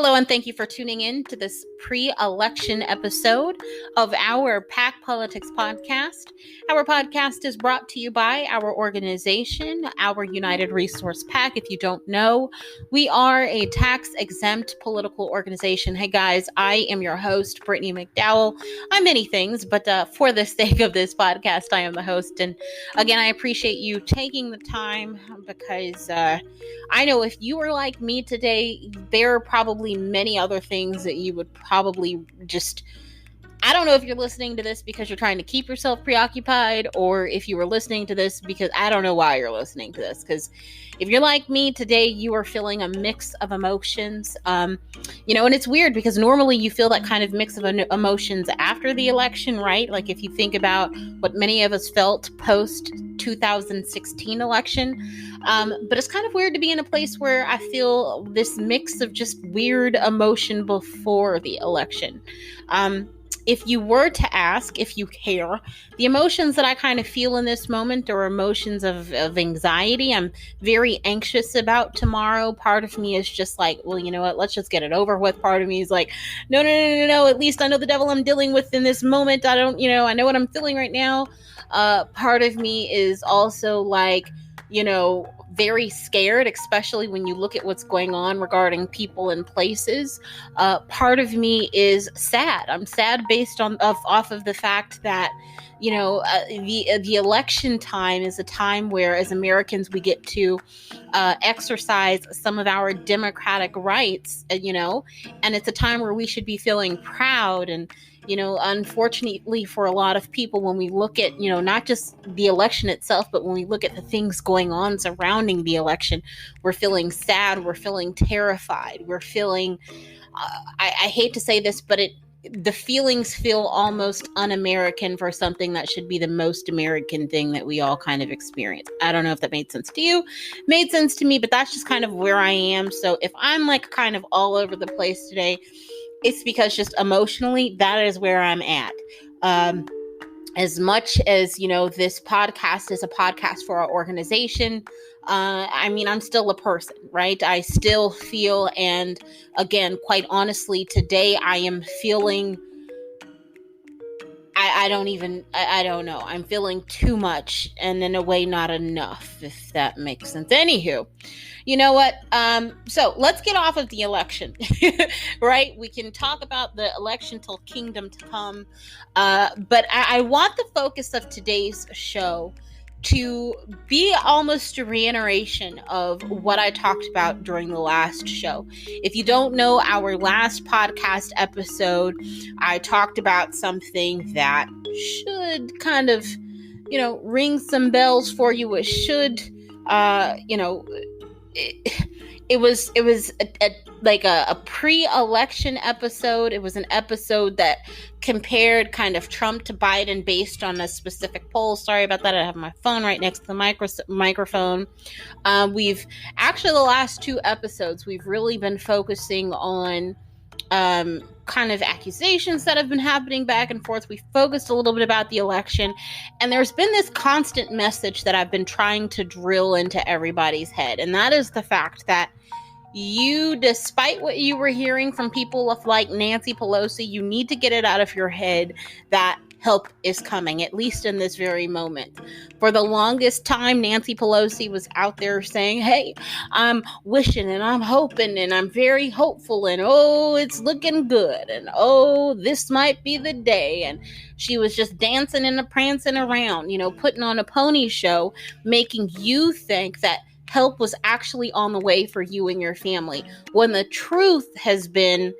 Hello, and thank you for tuning in to this pre-election episode of our PAC Politics podcast. Our podcast is brought to you by our organization, our United Resource PAC. If you don't know, we are a tax-exempt political organization. Hey guys, I am your host, Brittany McDowell. I'm many things, but for the sake of this podcast, I am the host. And again, I appreciate you taking the time because I know if you were like me today, there are probably many other things that you would probably just, I don't know if you're listening to this because you're trying to keep yourself preoccupied, or if you were listening to this because I don't know why you're listening to this. Because if you're like me today, you are feeling a mix of emotions. And it's weird because normally you feel that kind of mix of emotions after the election, right? Like if you think about what many of us felt post 2016 election. But it's kind of weird to be in a place where I feel this mix of just weird emotion before the election. If you were to ask, if you care, the emotions that I kind of feel in this moment are emotions of anxiety. I'm very anxious about tomorrow. Part of me is just like, well, you know what? Let's just get it over with. Part of me is like, no. At least I know the devil I'm dealing with in this moment. I know what I'm feeling right now. Part of me is also like, very scared, especially when you look at what's going on regarding people and places. Part of me is sad. I'm sad based off of the fact that, the election time is a time where, as Americans, we get to exercise some of our democratic rights, and it's a time where we should be feeling proud. And unfortunately for a lot of people, when we look at, not just the election itself, but when we look at the things going on surrounding the election, we're feeling sad, we're feeling terrified, we're feeling, I hate to say this, but the feelings feel almost un-American for something that should be the most American thing that we all kind of experience. I don't know if that made sense to you. Made sense to me, but that's just kind of where I am. So if I'm like kind of all over the place today, it's because just emotionally, that is where I'm at. As much as, this podcast is a podcast for our organization, I'm still a person, right? I still feel, and again, quite honestly, today I am feeling, I don't know. I'm feeling too much, and in a way, not enough, if that makes sense. Anywho, you know what? So let's get off of the election, right? We can talk about the election till kingdom to come. But I want the focus of today's show to be almost a reiteration of what I talked about during the last show. If you don't know our last podcast episode, I talked about something that should kind of, ring some bells for you. It should, it was a pre-election episode. It was an episode that compared kind of Trump to Biden based on a specific poll. Sorry about that. I have my phone right next to the microphone. We've actually, the last two episodes, we've really been focusing on kind of accusations that have been happening back and forth. We focused a little bit about the election, and there's been this constant message that I've been trying to drill into everybody's head, and that is the fact that despite what you were hearing from people like Nancy Pelosi, you need to get it out of your head that help is coming, at least in this very moment. For the longest time, Nancy Pelosi was out there saying, hey, I'm wishing and I'm hoping and I'm very hopeful and oh, it's looking good and oh, this might be the day. And she was just dancing and prancing around, putting on a pony show, making you think that help was actually on the way for you and your family, when the truth has been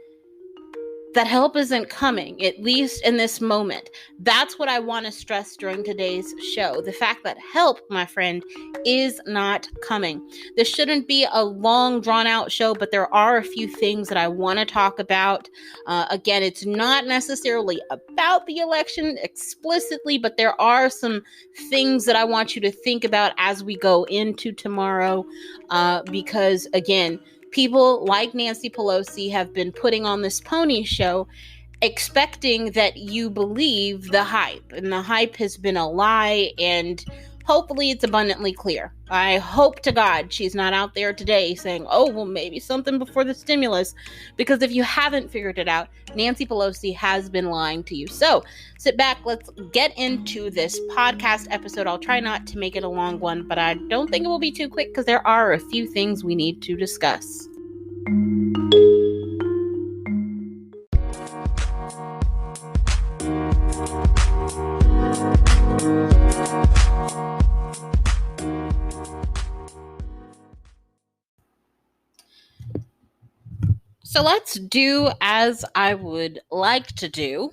that help isn't coming, at least in this moment. That's what I want to stress during today's show. The fact that help, my friend, is not coming. This shouldn't be a long, drawn-out show, but there are a few things that I want to talk about. Again, it's not necessarily about the election explicitly, but there are some things that I want you to think about as we go into tomorrow, because, again, people like Nancy Pelosi have been putting on this pony show expecting that you believe the hype. And the hype has been a lie. And Hopefully it's abundantly clear. I hope to God she's not out there today saying, oh, well, maybe something before the stimulus, because if you haven't figured it out, Nancy Pelosi has been lying to you. So sit back, let's get into this podcast episode. I'll try not to make it a long one, but I don't think it will be too quick because there are a few things we need to discuss. So let's do as I would like to do,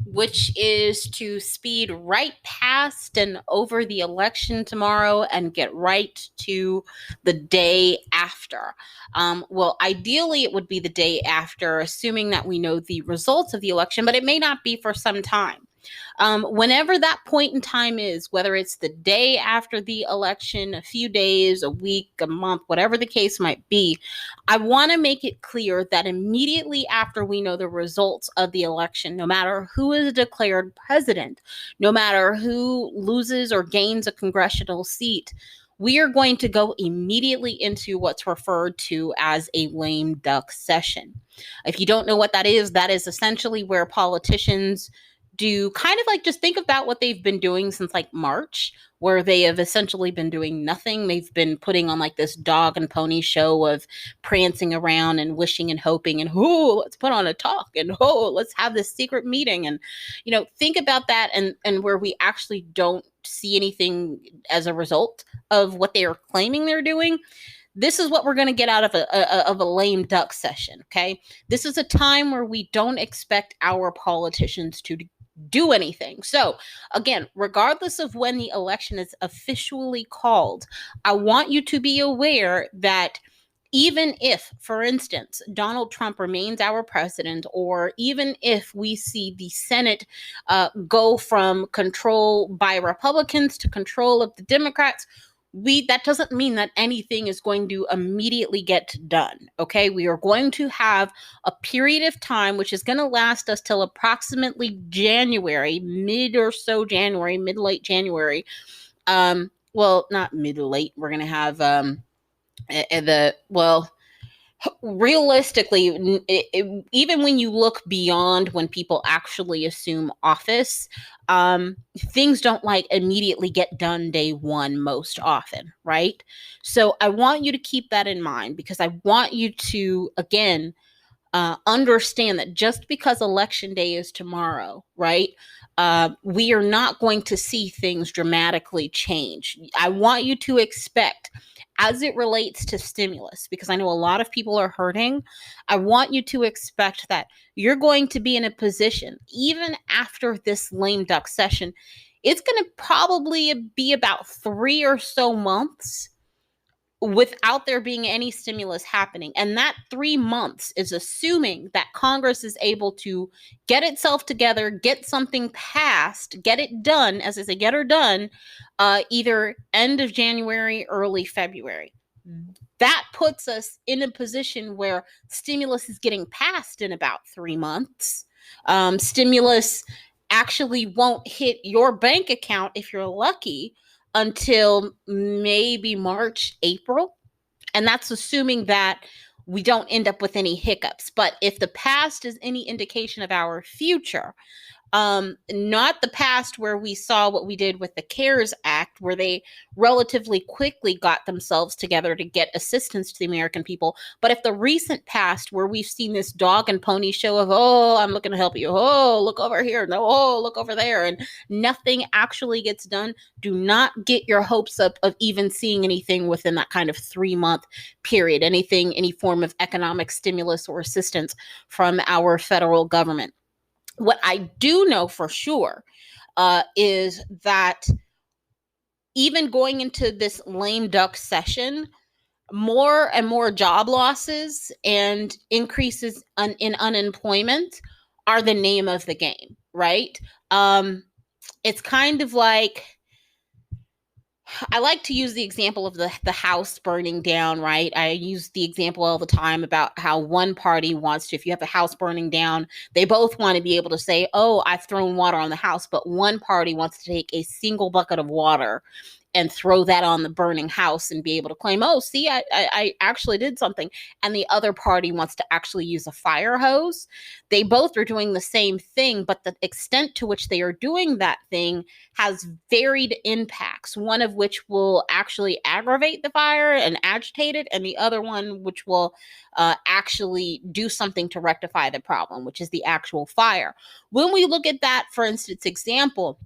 which is to speed right past and over the election tomorrow and get right to the day after. Well, ideally, it would be the day after, assuming that we know the results of the election, but it may not be for some time. Whenever that point in time is, whether it's the day after the election, a few days, a week, a month, whatever the case might be, I want to make it clear that immediately after we know the results of the election, no matter who is declared president, no matter who loses or gains a congressional seat, we are going to go immediately into what's referred to as a lame duck session. If you don't know what that is essentially where politicians do kind of like just think about what they've been doing since like March, where they have essentially been doing nothing. They've been putting on like this dog and pony show of prancing around and wishing and hoping and, oh, let's put on a talk and, oh, let's have this secret meeting. And, think about that and where we actually don't see anything as a result of what they are claiming they're doing. This is what we're going to get out of a lame duck session, okay? This is a time where we don't expect our politicians to do anything. So again, regardless of when the election is officially called, I want you to be aware that even if, for instance, Donald Trump remains our president, or even if we see the Senate go from control by Republicans to control of the Democrats, that doesn't mean that anything is going to immediately get done. Okay, we are going to have a period of time which is going to last us till approximately January, mid-late January. Well, not mid-late. We're going to have realistically, even when you look beyond when people actually assume office, things don't like immediately get done day one most often, right? So I want you to keep that in mind, because I want you to, again, understand that just because election day is tomorrow, right? We are not going to see things dramatically change. I want you to expect, as it relates to stimulus, because I know a lot of people are hurting, I want you to expect that you're going to be in a position, even after this lame duck session, it's going to probably be about 3 or so months without there being any stimulus happening. And that 3 months is assuming that Congress is able to get itself together, get something passed, get it done, as I say, get her done, either end of January, early February. That puts us in a position where stimulus is getting passed in about 3 months. Stimulus actually won't hit your bank account, if you're lucky, until maybe March, April. And that's assuming that we don't end up with any hiccups. But if the past is any indication of our future, not the past where we saw what we did with the CARES Act, where they relatively quickly got themselves together to get assistance to the American people. But if the recent past, where we've seen this dog and pony show of, oh, I'm looking to help you. Oh, look over here. No, oh, look over there. And nothing actually gets done. Do not get your hopes up of even seeing anything within that kind of 3-month period, any form of economic stimulus or assistance from our federal government. What I do know for sure is that even going into this lame duck session, more and more job losses and increases in unemployment are the name of the game, right? It's kind of like, I like to use the example of the house burning down, right? I use the example all the time about how one party wants to, if you have a house burning down, they both want to be able to say, oh, I've thrown water on the house, but one party wants to take a single bucket of water and throw that on the burning house and be able to claim, oh, see, I actually did something. And the other party wants to actually use a fire hose. They both are doing the same thing, but the extent to which they are doing that thing has varied impacts, one of which will actually aggravate the fire and agitate it, and the other one which will actually do something to rectify the problem, which is the actual fire. When we look at that, for instance, example,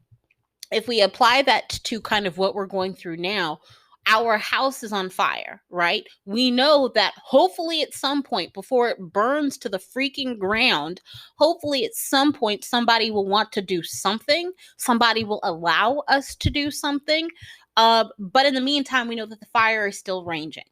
if we apply that to kind of what we're going through now, our house is on fire, right? We know that hopefully at some point before it burns to the freaking ground, hopefully at some point somebody will want to do something. Somebody will allow us to do something. But in the meantime, we know that the fire is still raging.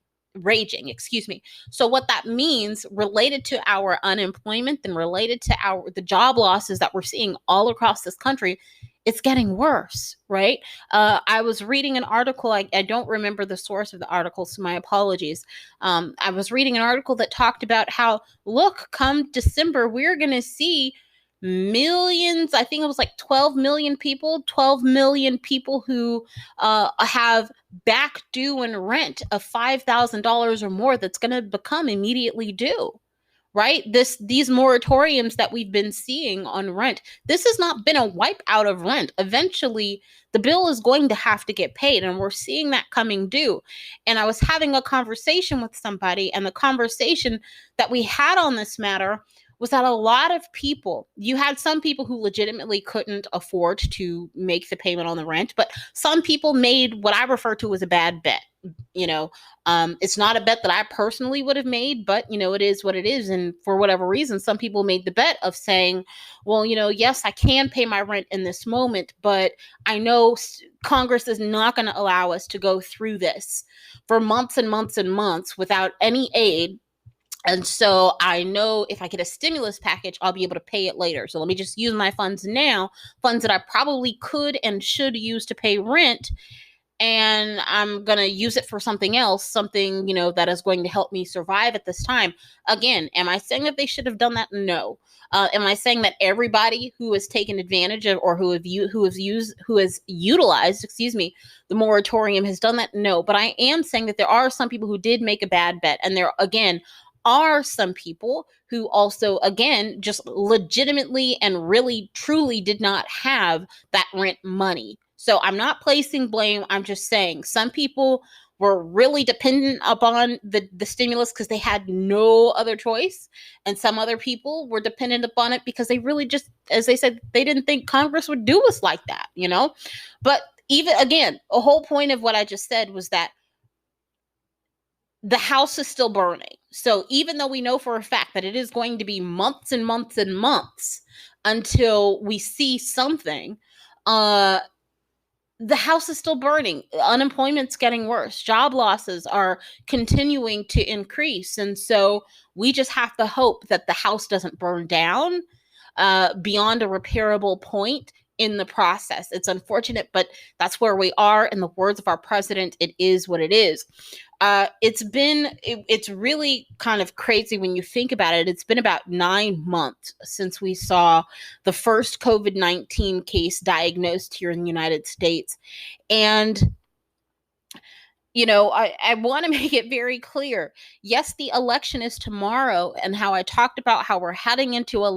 So what that means related to our unemployment and related to the job losses that we're seeing all across this country, it's getting worse, right? I was reading an article. I don't remember the source of the article, so my apologies. I was reading an article that talked about how, look, come December, we're going to see millions. I think it was like 12 million people who have back due in rent of $5,000 or more that's going to become immediately due. Right? These moratoriums that we've been seeing on rent, this has not been a wipe out of rent. Eventually, the bill is going to have to get paid, and we're seeing that coming due. And I was having a conversation with somebody, and the conversation that we had on this matter was that a lot of people, you had some people who legitimately couldn't afford to make the payment on the rent, but some people made what I refer to as a bad bet. It's not a bet that I personally would have made, but, it is what it is. And for whatever reason, some people made the bet of saying, well, yes, I can pay my rent in this moment, but I know Congress is not going to allow us to go through this for months and months and months without any aid. And so I know if I get a stimulus package, I'll be able to pay it later. So let me just use my funds now, funds that I probably could and should use to pay rent. And I'm going to use it for something else, something, that is going to help me survive at this time. Again, am I saying that they should have done that? No. Am I saying that everybody who has taken advantage of or who has utilized, the moratorium has done that? No. But I am saying that there are some people who did make a bad bet. And there, again, are some people who also, again, just legitimately and really, truly did not have that rent money. So I'm not placing blame. I'm just saying some people were really dependent upon the stimulus because they had no other choice. And some other people were dependent upon it because they really just, as they said, they didn't think Congress would do us like that, But even, again, a whole point of what I just said was that the house is still burning. So even though we know for a fact that it is going to be months and months and months until we see something, the house is still burning. Unemployment's getting worse. Job losses are continuing to increase. And so we just have to hope that the house doesn't burn down beyond a repairable point in the process. It's unfortunate, but that's where we are. In the words of our president, it is what it is. It's really kind of crazy when you think about it. It's been about 9 months since we saw the first COVID-19 case diagnosed here in the United States. And I want to make it very clear. Yes, the election is tomorrow, and how I talked about how we're heading into a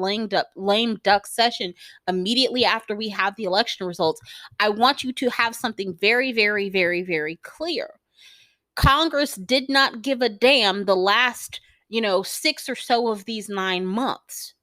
lame duck session immediately after we have the election results. I want you to have something very, very, very, very clear. Congress did not give a damn the last, 6 or so of these 9 months.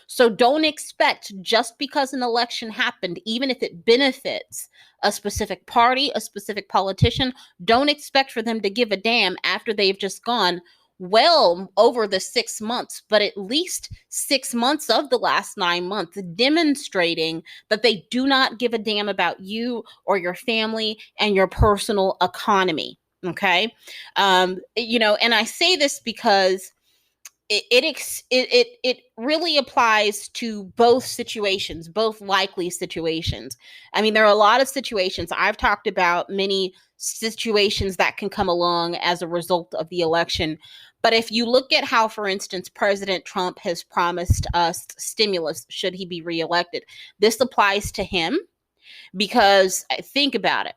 So don't expect, just because an election happened, even if it benefits a specific party, a specific politician, don't expect for them to give a damn after they've just gone well over the 6 months, but at least 6 months of the last 9 months, demonstrating that they do not give a damn about you or your family and your personal economy. Okay. And I say this because it really applies to both situations, both likely situations. I mean, there are a lot of situations. I've talked about many situations that can come along as a result of the election. But if you look at how, for instance, President Trump has promised us stimulus should he be reelected, this applies to him because think about it.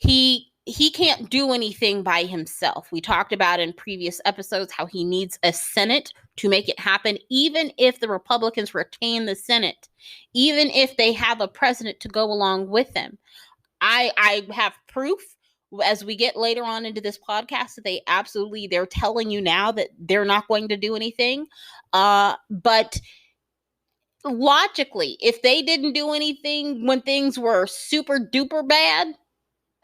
he can't do anything by himself. We talked about in previous episodes how he needs a Senate to make it happen, even if the Republicans retain the Senate, even if they have a president to go along with them. I have proof as we get later on into this podcast that they're telling you now that they're not going to do anything. But logically, if they didn't do anything when things were super duper bad,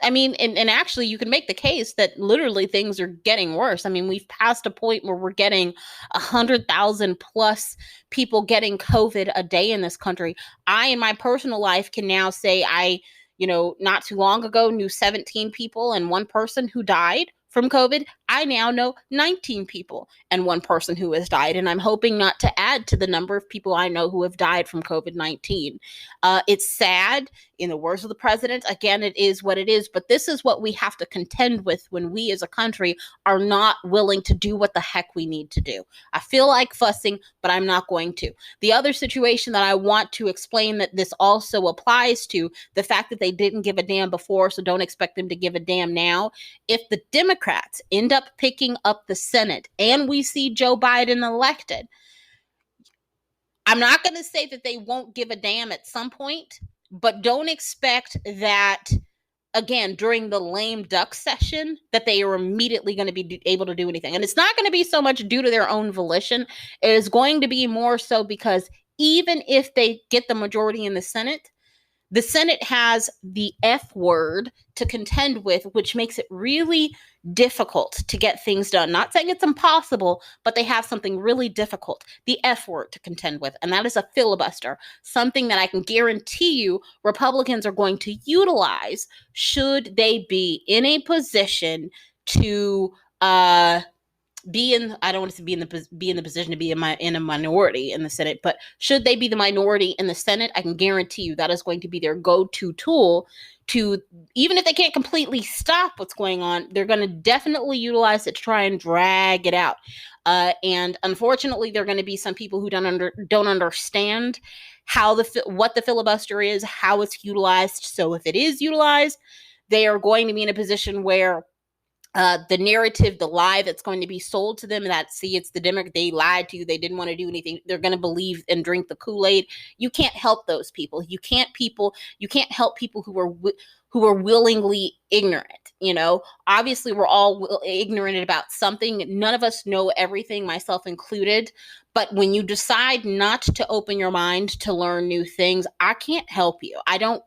I mean, and actually you can make the case that literally things are getting worse. I mean, we've passed a point where we're getting 100,000 plus people getting COVID a day in this country. I, in my personal life, can now say not too long ago, knew 17 people and one person who died from COVID. I now know 19 people and one person who has died. And I'm hoping not to add to the number of people I know who have died from COVID-19. It's sad. In the words of the president, again, it is what it is. But this is what we have to contend with when we as a country are not willing to do what the heck we need to do. I feel like fussing, but I'm not going to. The other situation that I want to explain that this also applies to, the fact that they didn't give a damn before, so don't expect them to give a damn now. If the Democrats end up picking up the Senate and we see Joe Biden elected, I'm not going to say that they won't give a damn at some point, but don't expect that, again, during the lame duck session, that they are immediately going to be able to do anything. And it's not going to be so much due to their own volition. It is going to be more so because even if they get the majority in the Senate has the F word to contend with, which makes it really difficult to get things done. Not saying it's impossible, but they have something really difficult, the F word to contend with, and that is a filibuster, something that I can guarantee you Republicans are going to utilize should they be in a position to I don't want to be in the position to be in a minority in the Senate, but should they be the minority in the Senate, I can guarantee you that is going to be their go-to tool to, even if they can't completely stop what's going on, they're going to definitely utilize it to try and drag it out. And unfortunately, there are going to be some people who don't understand what the filibuster is, how it's utilized. So if it is utilized, they are going to be in a position where the narrative, the lie that's going to be sold to them, that, see, it's the Democrat, they lied to you, they didn't want to do anything, they're going to believe and drink the Kool-Aid. You can't help those people. You can't help people who are willingly ignorant. Obviously we're all ignorant about something. None of us know everything, myself included. But when you decide not to open your mind to learn new things, I can't help you. I don't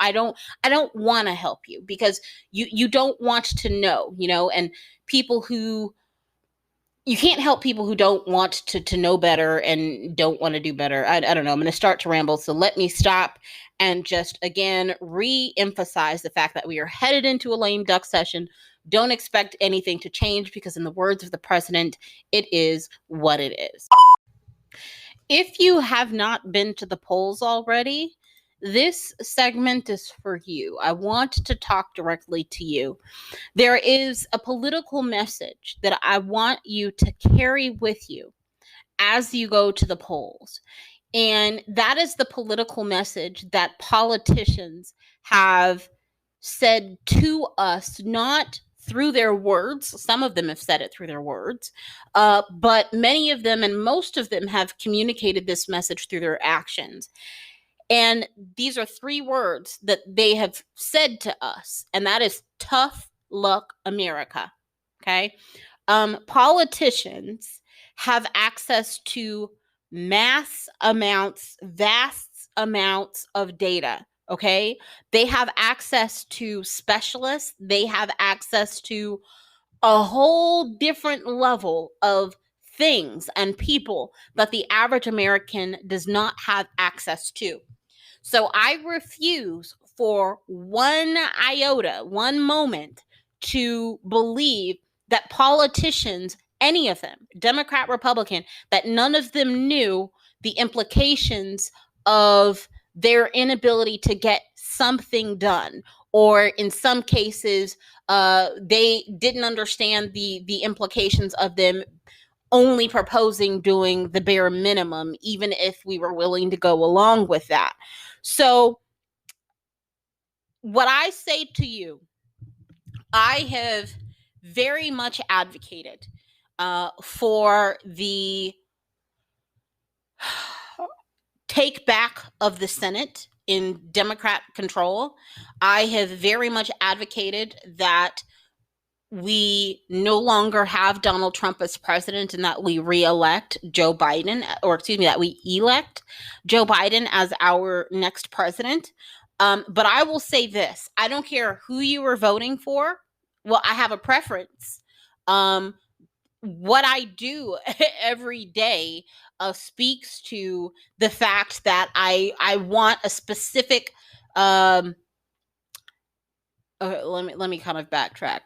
want to help you because you don't want to know, and people who, you can't help people who don't want to know better and don't want to do better. I don't know. I'm going to start to ramble. So let me stop and just, again, re-emphasize the fact that we are headed into a lame duck session. Don't expect anything to change because, in the words of the president, it is what it is. If you have not been to the polls already, this segment is for you. I want to talk directly to you. There is a political message that I want you to carry with you as you go to the polls. And that is the political message that politicians have said to us, not through their words. Some of them have said it through their words, but many of them and most of them have communicated this message through their actions. And these are three words that they have said to us, and that is tough luck, America. Okay. Politicians have access to vast amounts of data. Okay. They have access to specialists. They have access to a whole different level of things and people that the average American does not have access to. So I refuse for one iota, one moment, to believe that politicians, any of them, Democrat, Republican, that none of them knew the implications of their inability to get something done, or in some cases, they didn't understand the implications of them only proposing doing the bare minimum, even if we were willing to go along with that. So what I say to you I have very much advocated for the take back of the Senate in Democrat control. I have very much advocated that we no longer have Donald Trump as president and that we re-elect Joe Biden, or excuse me, that we elect Joe Biden as our next president. But I will say this: I don't care who you are voting for. Well, I have a preference. What I do every day speaks to the fact that I want a specific. Let me kind of backtrack.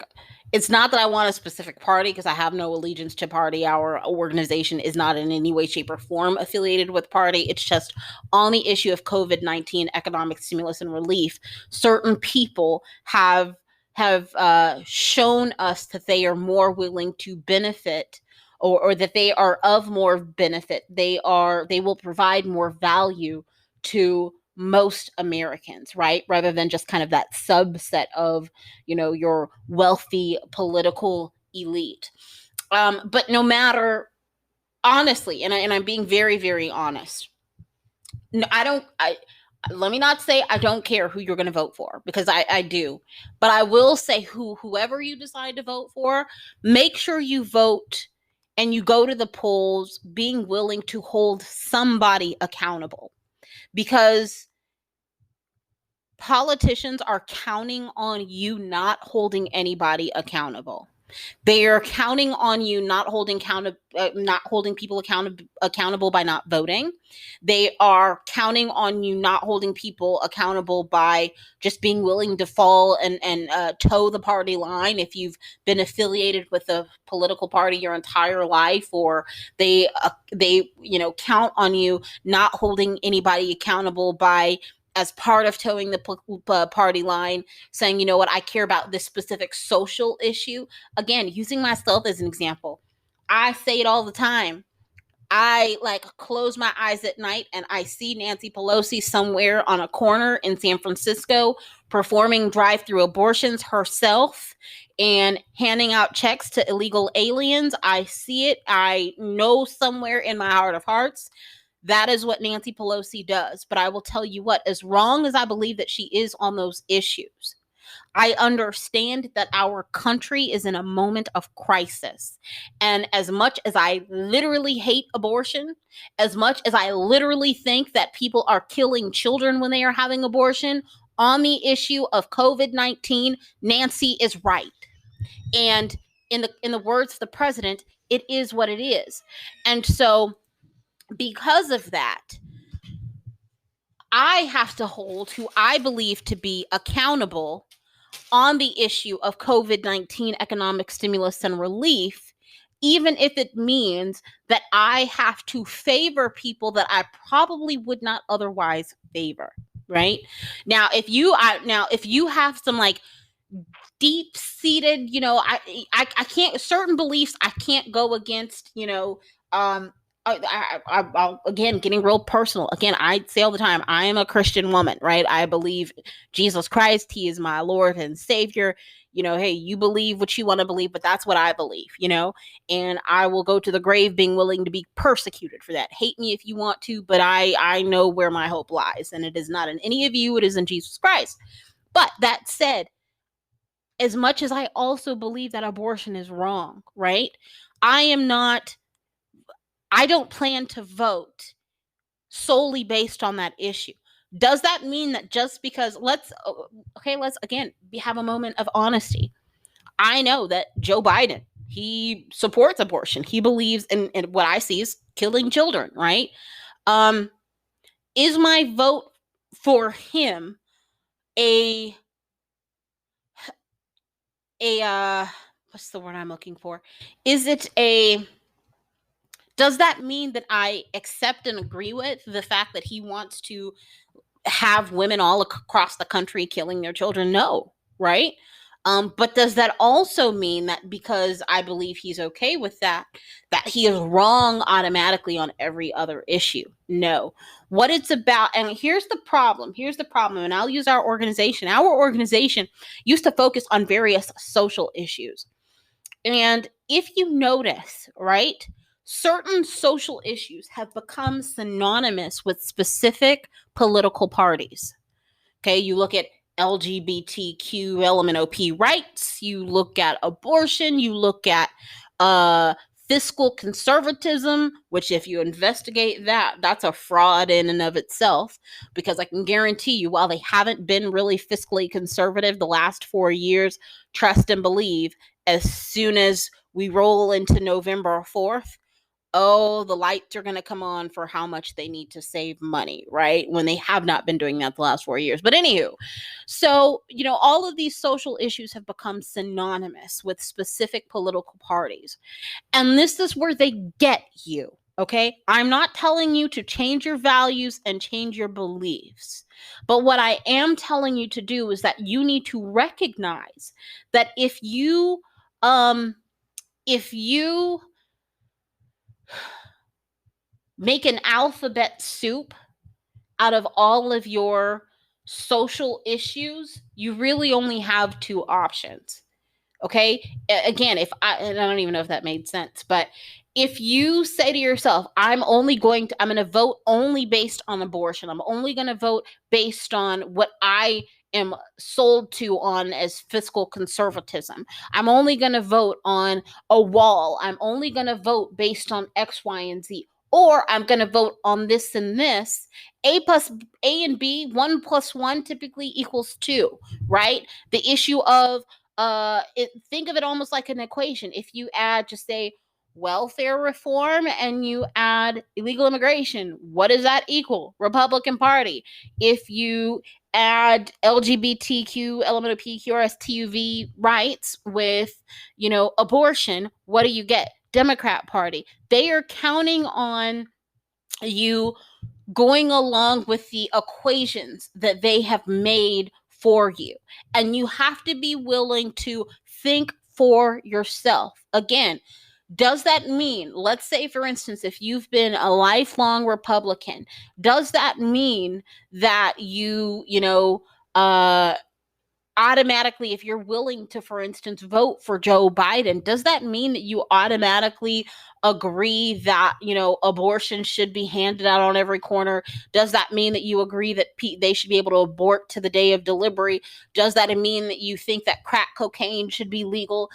It's not that I want a specific party, because I have no allegiance to party. Our organization is not in any way, shape, or form affiliated with party. It's just on the issue of COVID-19 economic stimulus and relief. Certain people have shown us that they are more willing to benefit, or that they are of more benefit. They will provide more value to most Americans, right? Rather than just kind of that subset of, your wealthy political elite. But no matter, honestly, and I'm being very, very honest. No, let me not say I don't care who you're going to vote for, because I do. But I will say whoever you decide to vote for, make sure you vote and you go to the polls being willing to hold somebody accountable. Because politicians are counting on you not holding anybody accountable. They are counting on you not holding people accountable by not voting. They are counting on you not holding people accountable by just being willing to fall and toe the party line if you've been affiliated with a political party your entire life, or they count on you not holding anybody accountable by, as part of towing the party line, saying, you know what, I care about this specific social issue. Again, using myself as an example, I say it all the time. I close my eyes at night and I see Nancy Pelosi somewhere on a corner in San Francisco performing drive-through abortions herself and handing out checks to illegal aliens. I see it. I know somewhere in my heart of hearts that is what Nancy Pelosi does. But I will tell you what, as wrong as I believe that she is on those issues, I understand that our country is in a moment of crisis. And as much as I literally hate abortion, as much as I literally think that people are killing children when they are having abortion, on the issue of COVID-19, Nancy is right. And in the words of the president, it is what it is. And so because of that, I have to hold who I believe to be accountable on the issue of COVID-19 economic stimulus and relief, even if it means that I have to favor people that I probably would not otherwise favor, right? Now, if you have some deep-seated, I can't, certain beliefs I can't go against, I'll again, getting real personal. Again, I say all the time, I am a Christian woman, right? I believe Jesus Christ, he is my Lord and Savior. Hey, you believe what you want to believe, but that's what I believe, and I will go to the grave being willing to be persecuted for that. Hate me if you want to, but I know where my hope lies, and it is not in any of you, it is in Jesus Christ. But that said, as much as I also believe that abortion is wrong, right? I don't plan to vote solely based on that issue. Does that mean that just because let's again have a moment of honesty. I know that Joe Biden, he supports abortion. He believes in what I see is killing children, right? Is my vote for him a what's the word I'm looking for? Does that mean that I accept and agree with the fact that he wants to have women all across the country killing their children? No, right? But does that also mean that because I believe he's okay with that, that he is wrong automatically on every other issue? No. What it's about, and here's the problem. Here's the problem, and I'll use our organization. Our organization used to focus on various social issues. And if you notice, right, certain social issues have become synonymous with specific political parties. Okay, you look at LGBTQ LMNOP rights, you look at abortion, you look at fiscal conservatism, which if you investigate that, that's a fraud in and of itself, because I can guarantee you, while they haven't been really fiscally conservative the last 4 years, trust and believe, as soon as we roll into November 4th, oh, the lights are going to come on for how much they need to save money, right? When they have not been doing that the last 4 years. But anywho, so, all of these social issues have become synonymous with specific political parties. And this is where they get you, okay? I'm not telling you to change your values and change your beliefs. But what I am telling you to do is that you need to recognize that if you make an alphabet soup out of all of your social issues, you really only have two options. Okay. Again, and I don't even know if that made sense, but if you say to yourself, I'm going to vote only based on abortion. I'm only going to vote based on what I am sold to on as fiscal conservatism. I'm only going to vote on a wall. I'm only going to vote based on X, Y, and Z. Or I'm going to vote on this and this. A and B, 1 plus 1 typically equals 2, right? The issue of think of it almost like an equation. If you add, just say, welfare reform and you add illegal immigration, what does that equal? Republican Party. If you add LGBTQ, LMNOP, rights with, abortion, what do you get? Democrat Party. They are counting on you going along with the equations that they have made for you. And you have to be willing to think for yourself. Again, does that mean, let's say, for instance, if you've been a lifelong Republican, does that mean that automatically, if you're willing to, for instance, vote for Joe Biden, does that mean that you automatically agree that, abortion should be handed out on every corner? Does that mean that you agree that they should be able to abort to the day of delivery? Does that mean that you think that crack cocaine should be legal?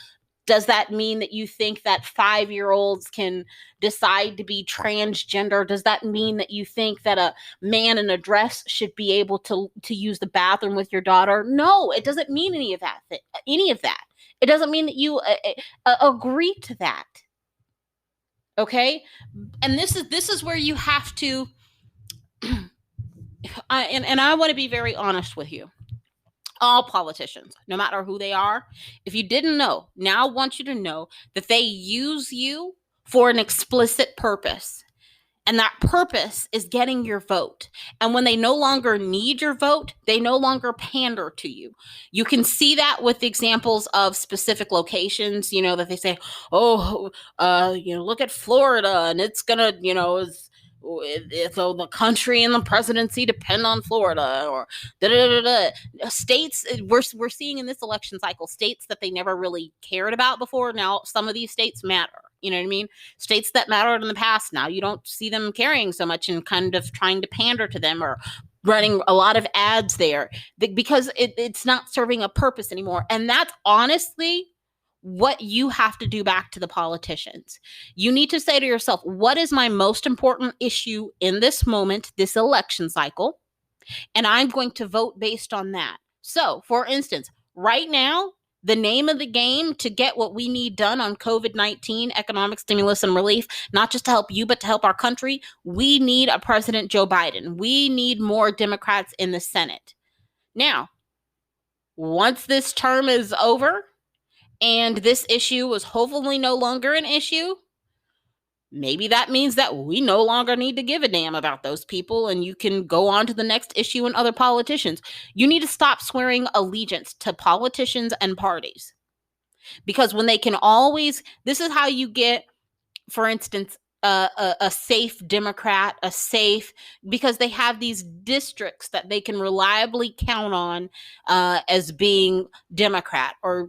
Does that mean that you think that 5-year-olds can decide to be transgender? Does that mean that you think that a man in a dress should be able to use the bathroom with your daughter? No, it doesn't mean any of that. It doesn't mean that you agree to that. Okay? And this is where you have to and I want to be very honest with you. All politicians, no matter who they are, if you didn't know, now I want you to know that they use you for an explicit purpose. And that purpose is getting your vote. And when they no longer need your vote, they no longer pander to you. You can see that with examples of specific locations, that they say, look at Florida and it's going to, so the country and the presidency depend on Florida, or states. We're seeing in this election cycle states that they never really cared about before. Now some of these states matter. You know what I mean? States that mattered in the past, now you don't see them carrying so much and kind of trying to pander to them or running a lot of ads there because it's not serving a purpose anymore. And that's honestly what you have to do back to the politicians. You need to say to yourself, what is my most important issue in this moment, this election cycle? And I'm going to vote based on that. So, for instance, right now, the name of the game to get what we need done on COVID-19, economic stimulus and relief, not just to help you, but to help our country, we need a President Joe Biden. We need more Democrats in the Senate. Now, once this term is over, and this issue was hopefully no longer an issue, maybe that means that we no longer need to give a damn about those people and you can go on to the next issue and other politicians. You need to stop swearing allegiance to politicians and parties. Because when they can always, this is how you get, for instance, a safe Democrat, a safe, because they have these districts that they can reliably count on as being Democrat or,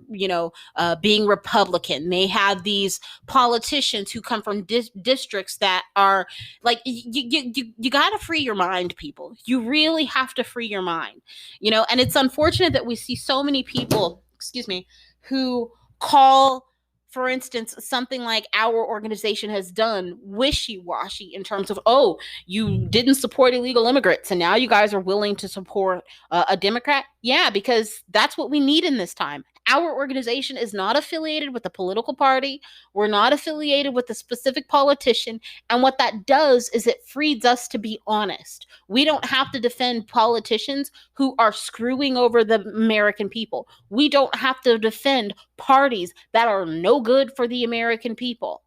being Republican. They have these politicians who come from districts that are like, you got to free your mind, people. You really have to free your mind, and it's unfortunate that we see so many people, excuse me, who call, for instance, something like our organization has done wishy-washy in terms of, oh, you didn't support illegal immigrants and now you guys are willing to support a Democrat. Yeah, because that's what we need in this time. Our organization is not affiliated with a political party. We're not affiliated with a specific politician. And what that does is it frees us to be honest. We don't have to defend politicians who are screwing over the American people. We don't have to defend parties that are no good for the American people.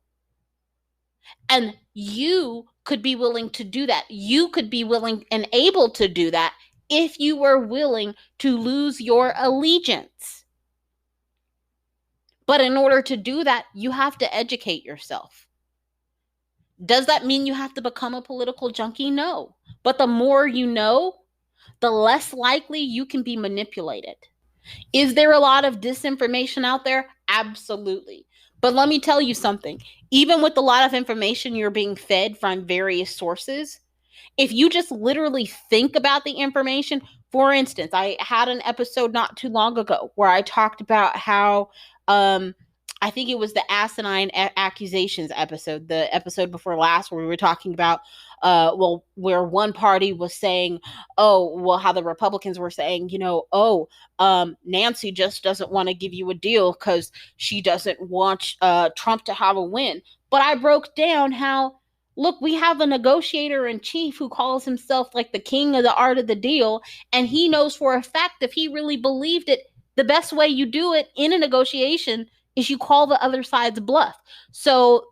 And you could be willing to do that. You could be willing and able to do that if you were willing to lose your allegiance. But in order to do that, you have to educate yourself. Does that mean you have to become a political junkie? No. But the more you know, the less likely you can be manipulated. Is there a lot of disinformation out there? Absolutely. But let me tell you something. Even with a lot of information you're being fed from various sources, if you just literally think about the information, for instance, I had an episode not too long ago where I talked about how, I think it was the asinine accusations episode, the episode before last, where we were talking about, where one party was saying, how the Republicans were saying, Nancy just doesn't want to give you a deal because she doesn't want Trump to have a win. But I broke down how, look, we have a negotiator in chief who calls himself like the king of the art of the deal. And he knows for a fact, if he really believed it, the best way you do it in a negotiation is you call the other side's bluff. So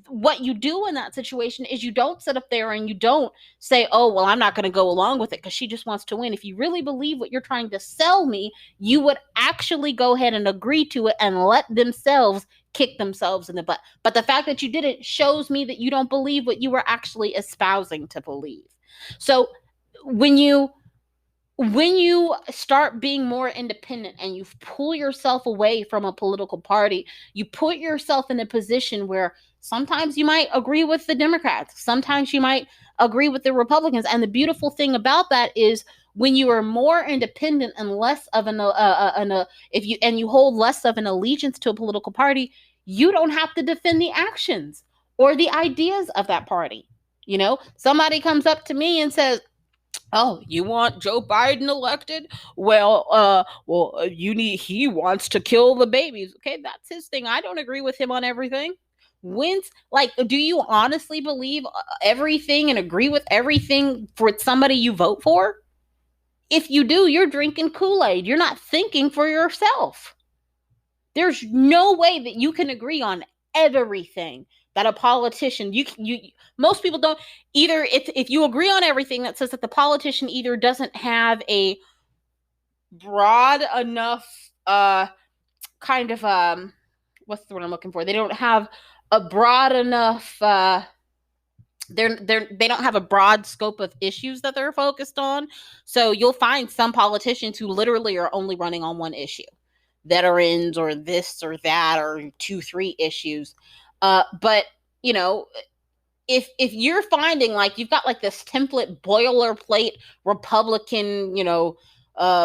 what you do in that situation is you don't sit up there and you don't say, oh, well, I'm not going to go along with it because she just wants to win. If you really believe what you're trying to sell me, you would actually go ahead and agree to it and let themselves kick themselves in the butt. But the fact that you did it shows me that you don't believe what you were actually espousing to believe. So when you start being more independent and you pull yourself away from a political party, you put yourself in a position where sometimes you might agree with the Democrats, sometimes you might agree with the Republicans. And the beautiful thing about that is when you are more independent and less of you hold less of an allegiance to a political party, you don't have to defend the actions or the ideas of that party. Somebody comes up to me and says, oh, you want Joe Biden elected? He wants to kill the babies. Okay, that's his thing. I don't agree with him on everything. Do you honestly believe everything and agree with everything for somebody you vote for? If you do, you're drinking Kool-Aid. You're not thinking for yourself. There's no way that you can agree on everything that a politician, most people don't either. If you agree on everything, that says that the politician either doesn't have a broad enough kind of what's the word I'm looking for? They don't have a broad enough they don't have a broad scope of issues that they're focused on. So you'll find some politicians who literally are only running on one issue, veterans or this or that or 2-3 issues. But if you're finding like you've got like this template boilerplate Republican,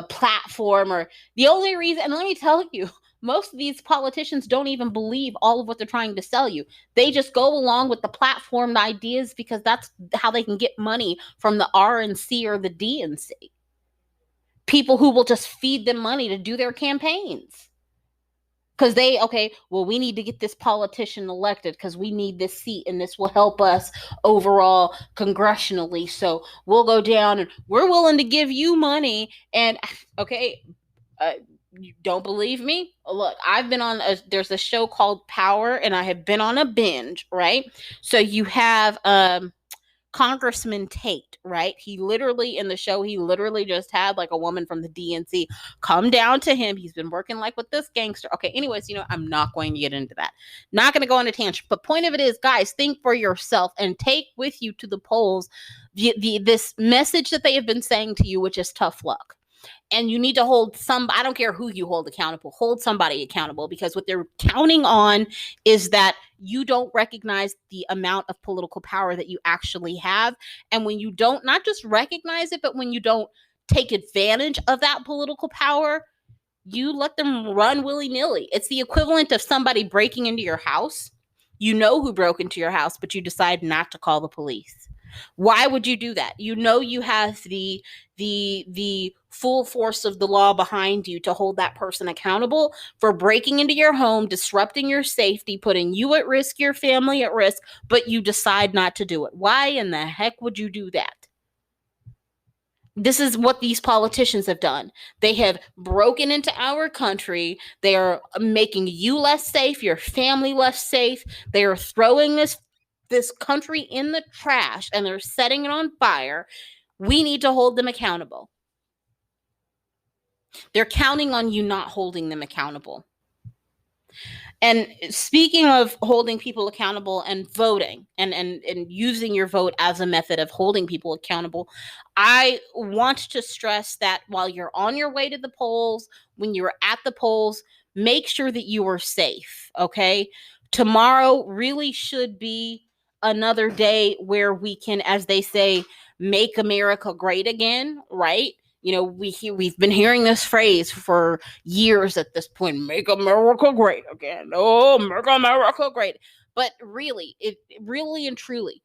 platform, or the only reason, and let me tell you, most of these politicians don't even believe all of what they're trying to sell you. They just go along with the platformed ideas because that's how they can get money from the RNC or the DNC. People who will just feed them money to do their campaigns. Because we need to get this politician elected because we need this seat and this will help us overall congressionally. So we'll go down and we're willing to give you money. And You don't believe me? Look, there's a show called Power, and I have been on a binge, right? So you have Congressman Tate, right? He literally, in the show, he literally just had like a woman from the DNC come down to him. He's been working like with this gangster. Okay, anyways, I'm not going to get into that. Not going to go on a tangent. But point of it is, guys, think for yourself and take with you to the polls this message that they have been saying to you, which is tough luck. And you need to I don't care who you hold somebody accountable, because what they're counting on is that you don't recognize the amount of political power that you actually have. And when you don't, not just recognize it, but when you don't take advantage of that political power, you let them run willy-nilly. It's the equivalent of somebody breaking into your house. You know who broke into your house, but you decide not to call the police. Why would you do that? You have the full force of the law behind you to hold that person accountable for breaking into your home, disrupting your safety, putting you at risk, your family at risk, but you decide not to do it. Why in the heck would you do that? This is what these politicians have done. They have broken into our country. They are making you less safe, your family less safe. They are throwing this country in the trash, and they're setting it on fire. We need to hold them accountable. They're counting on you not holding them accountable. And speaking of holding people accountable and voting and using your vote as a method of holding people accountable, I want to stress that while you're on your way to the polls, when you're at the polls, make sure that you are safe, okay? Tomorrow really should be another day where we can, as they say, make America great again, right? We've been hearing this phrase for years at this point: make America great again. Oh, make America great. But really, really and truly,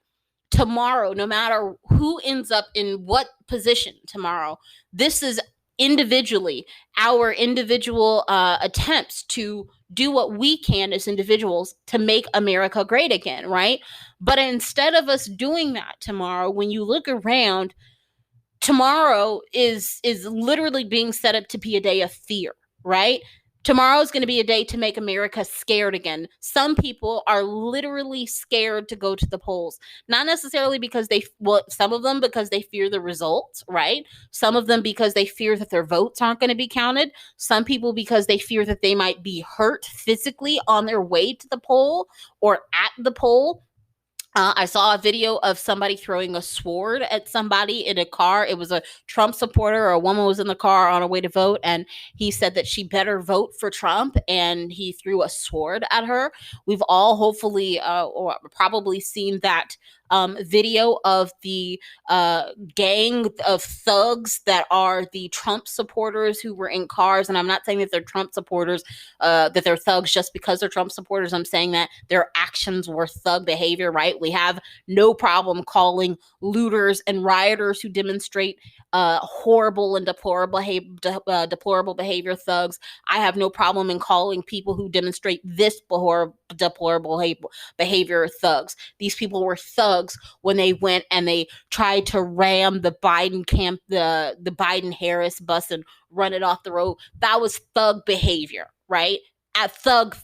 tomorrow, no matter who ends up in what position tomorrow, this is individually our individual attempts to do what we can as individuals to make America great again, right? But instead of us doing that tomorrow, when you look around, tomorrow is literally being set up to be a day of fear, right? Tomorrow is going to be a day to make America scared again. Some people are literally scared to go to the polls, not necessarily because some of them because they fear the results, right? Some of them because they fear that their votes aren't going to be counted. Some people because they fear that they might be hurt physically on their way to the poll or at the poll. I saw a video of somebody throwing a sword at somebody in a car. It was a Trump supporter, or a woman was in the car on her way to vote, and he said that she better vote for Trump, and he threw a sword at her. We've all hopefully or probably seen that video of the gang of thugs that are the Trump supporters who were in cars. And I'm not saying that they're Trump supporters, that they're thugs just because they're Trump supporters. I'm saying that their actions were thug behavior, right? We have no problem calling looters and rioters who demonstrate horrible and deplorable behavior thugs. I have no problem in calling people who demonstrate this deplorable behavior thugs. These people were thugs when they went and they tried to ram the Biden camp, the Biden-Harris bus, and run it off the road. That was thug behavior, right? At thug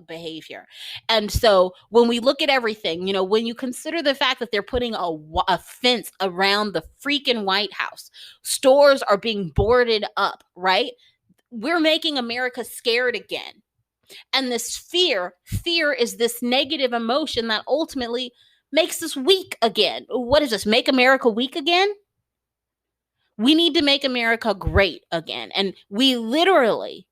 behavior. And so when we look at everything, when you consider the fact that they're putting a fence around the freaking White House, stores are being boarded up, right? We're making America scared again. And this fear is this negative emotion that ultimately makes us weak again. What is this? Make America weak again? We need to make America great again. And we literally,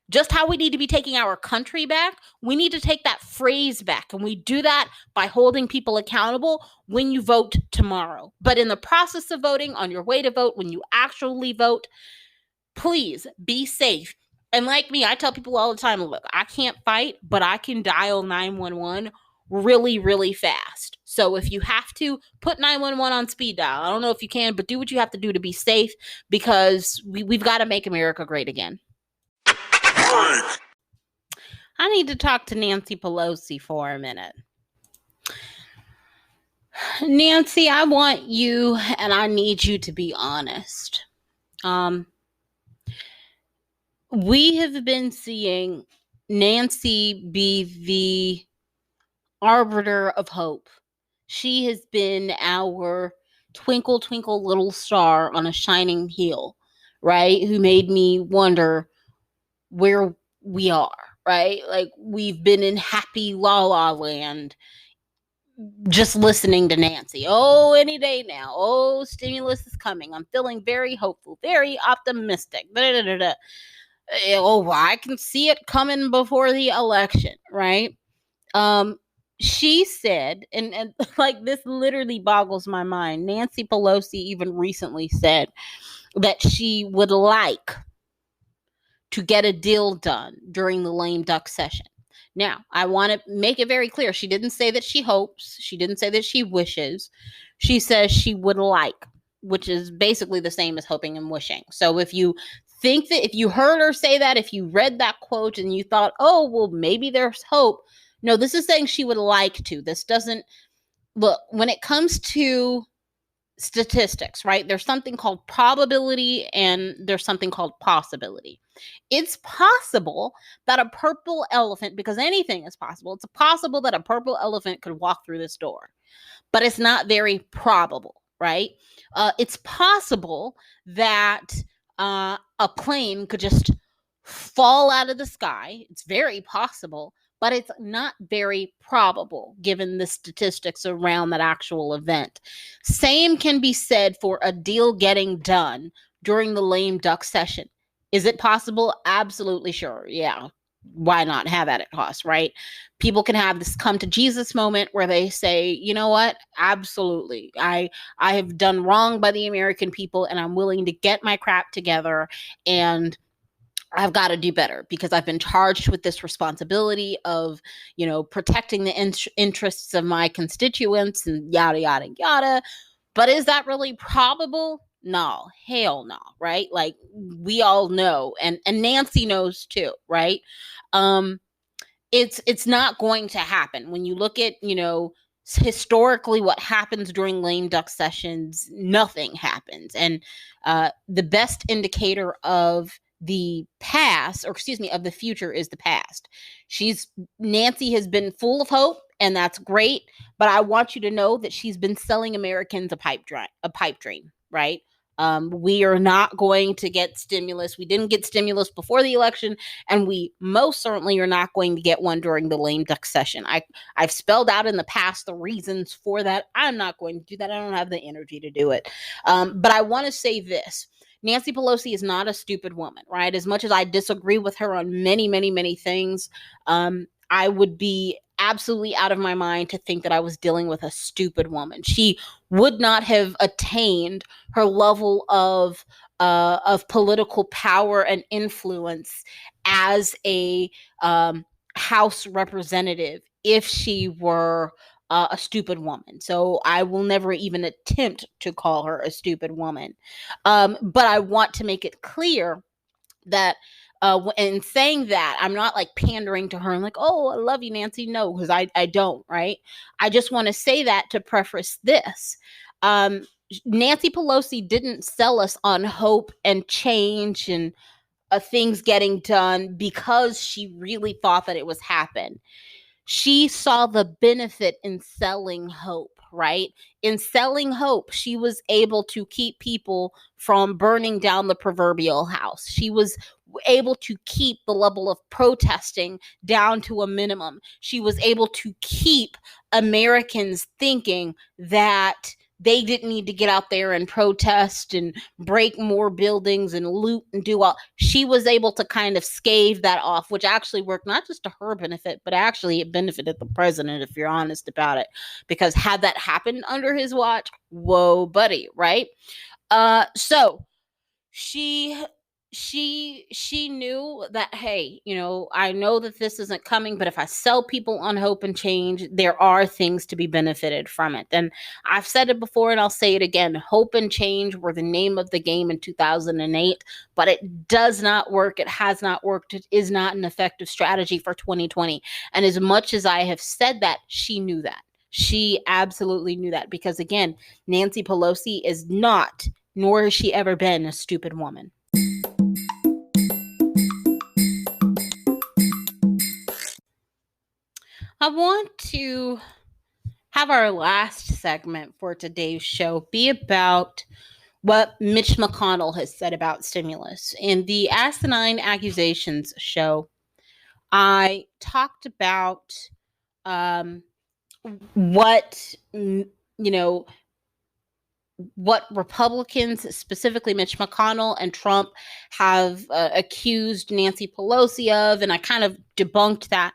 just how we need to be taking our country back, we need to take that phrase back. And we do that by holding people accountable when you vote tomorrow. But in the process of voting, on your way to vote, when you actually vote, please be safe. And like me, I tell people all the time, look, I can't fight, but I can dial 911 really, really fast. So if you have to, put 911 on speed dial. I don't know if you can, but do what you have to do to be safe, because we've got to make America great again. I need to talk to Nancy Pelosi for a minute. Nancy, I want you and I need you to be honest. we have been seeing Nancy be the arbiter of hope. She has been our twinkle, twinkle, little star on a shining hill, right? Who made me wonder where we are, right? Like, we've been in happy la la land just listening to Nancy. Oh, any day now. Oh, stimulus is coming. I'm feeling very hopeful, very optimistic. Da, da, da, da. Oh, I can see it coming before the election, right? She said, and like, this literally boggles my mind. Nancy Pelosi even recently said that she would like to get a deal done during the lame duck session. Now, I want to make it very clear. She didn't say that she hopes. She didn't say that she wishes. She says she would like, which is basically the same as hoping and wishing. So if you think that, if you heard her say that, if you read that quote and you thought, oh, well, maybe there's hope. No, this is saying she would like to. This doesn't, look, when it comes to statistics, right? There's something called probability and there's something called possibility. It's possible that a purple elephant, because anything is possible, it's possible that a purple elephant could walk through this door, but it's not very probable, right? It's possible that a plane could just fall out of the sky. It's very possible, but it's not very probable given the statistics around that actual event. Same can be said for a deal getting done during the lame duck session. Is it possible? Absolutely sure. Yeah. Why not have at it cost, right? People can have this come to Jesus moment where they say, you know what? Absolutely. I have done wrong by the American people and I'm willing to get my crap together and I've got to do better because I've been charged with this responsibility of, protecting the interests of my constituents and yada, yada, yada. But is that really probable? No, hell no, right? Like, we all know, and Nancy knows too, right? It's not going to happen. When you look at, historically what happens during lame duck sessions, nothing happens. And the best indicator of the past, or excuse me, of the future is the past. Nancy has been full of hope, and that's great. But I want you to know that she's been selling Americans a pipe dream, right? We are not going to get stimulus. We didn't get stimulus before the election, and we most certainly are not going to get one during the lame duck session. I've spelled out in the past the reasons for that. I'm not going to do that. I don't have the energy to do it. But I want to say this. Nancy Pelosi is not a stupid woman, right? As much as I disagree with her on many, many, many things, I would be absolutely out of my mind to think that I was dealing with a stupid woman. She would not have attained her level of political power and influence as a House representative if she were a stupid woman. So I will never even attempt to call her a stupid woman. But I want to make it clear that in saying that, I'm not like pandering to her and like, oh, I love you, Nancy. No, because I don't, right? I just want to say that to preface this. Nancy Pelosi didn't sell us on hope and change and things getting done because she really thought that it was happen. She saw the benefit in selling hope, right? In selling hope, she was able to keep people from burning down the proverbial house. She was able to keep the level of protesting down to a minimum. She was able to keep Americans thinking that they didn't need to get out there and protest and break more buildings and loot and do all. She was able to kind of stave that off, which actually worked not just to her benefit, but actually it benefited the president, if you're honest about it. Because had that happened under his watch, whoa, buddy, right? So she knew that, hey, I know that this isn't coming, but if I sell people on hope and change, there are things to be benefited from it. And I've said it before and I'll say it again. Hope and change were the name of the game in 2008, but it does not work. It has not worked. It is not an effective strategy for 2020. And as much as I have said that, she knew that. She absolutely knew that because, again, Nancy Pelosi is not, nor has she ever been, a stupid woman. I want to have our last segment for today's show be about what Mitch McConnell has said about stimulus. In the Asinine Accusations show, I talked about um, what, what Republicans, specifically Mitch McConnell and Trump, have accused Nancy Pelosi of, and I kind of debunked that.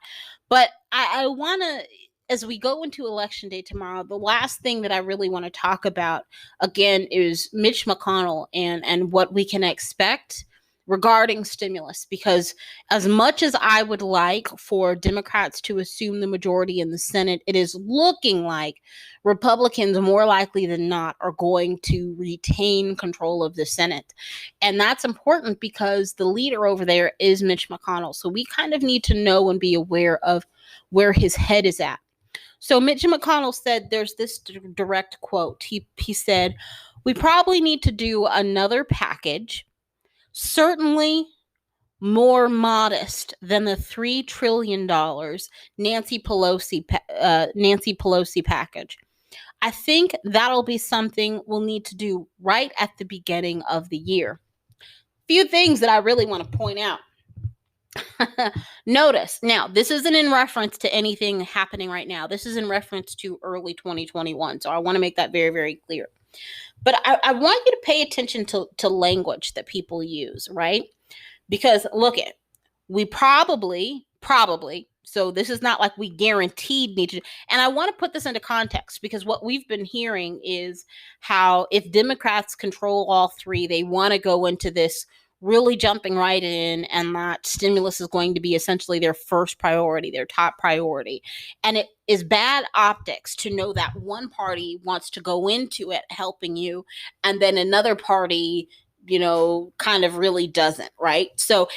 But I want to, as we go into Election Day tomorrow, the last thing that I really want to talk about again is Mitch McConnell and what we can expect regarding stimulus, because as much as I would like for Democrats to assume the majority in the Senate, it is looking like Republicans, more likely than not, are going to retain control of the Senate. And that's important because the leader over there is Mitch McConnell. So we kind of need to know and be aware of where his head is at. So Mitch McConnell said, there's this direct quote. He said, "We probably need to do another package, certainly more modest than the $3 trillion Nancy Pelosi package. I think that'll be something we'll need to do right at the beginning of the year." Few things that I really want to point out. Notice, now, this isn't in reference to anything happening right now. This is in reference to early 2021. So I want to make that very, very clear. But I want you to pay attention to language that people use, right? Because look at, we probably, so this is not like we guaranteed need to, and I want to put this into context because what we've been hearing is how if Democrats control all three, they want to go into this really jumping right in, and that stimulus is going to be essentially their first priority, their top priority. And it is bad optics to know that one party wants to go into it helping you, and then another party, kind of really doesn't, right? So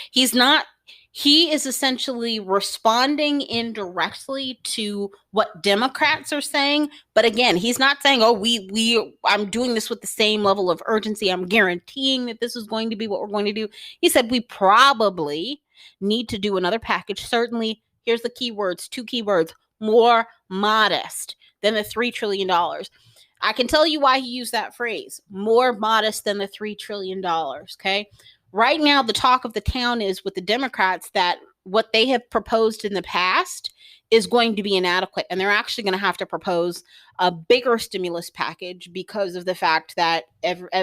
he is essentially responding indirectly to what Democrats are saying. But again, he's not saying, oh, I'm doing this with the same level of urgency. I'm guaranteeing that this is going to be what we're going to do. He said, we probably need to do another package. Certainly, here's the keywords, 2 keywords, more modest than the $3 trillion. I can tell you why he used that phrase, more modest than the $3 trillion, okay? Right now, the talk of the town is with the Democrats that what they have proposed in the past is going to be inadequate, and they're actually going to have to propose a bigger stimulus package because of the fact that,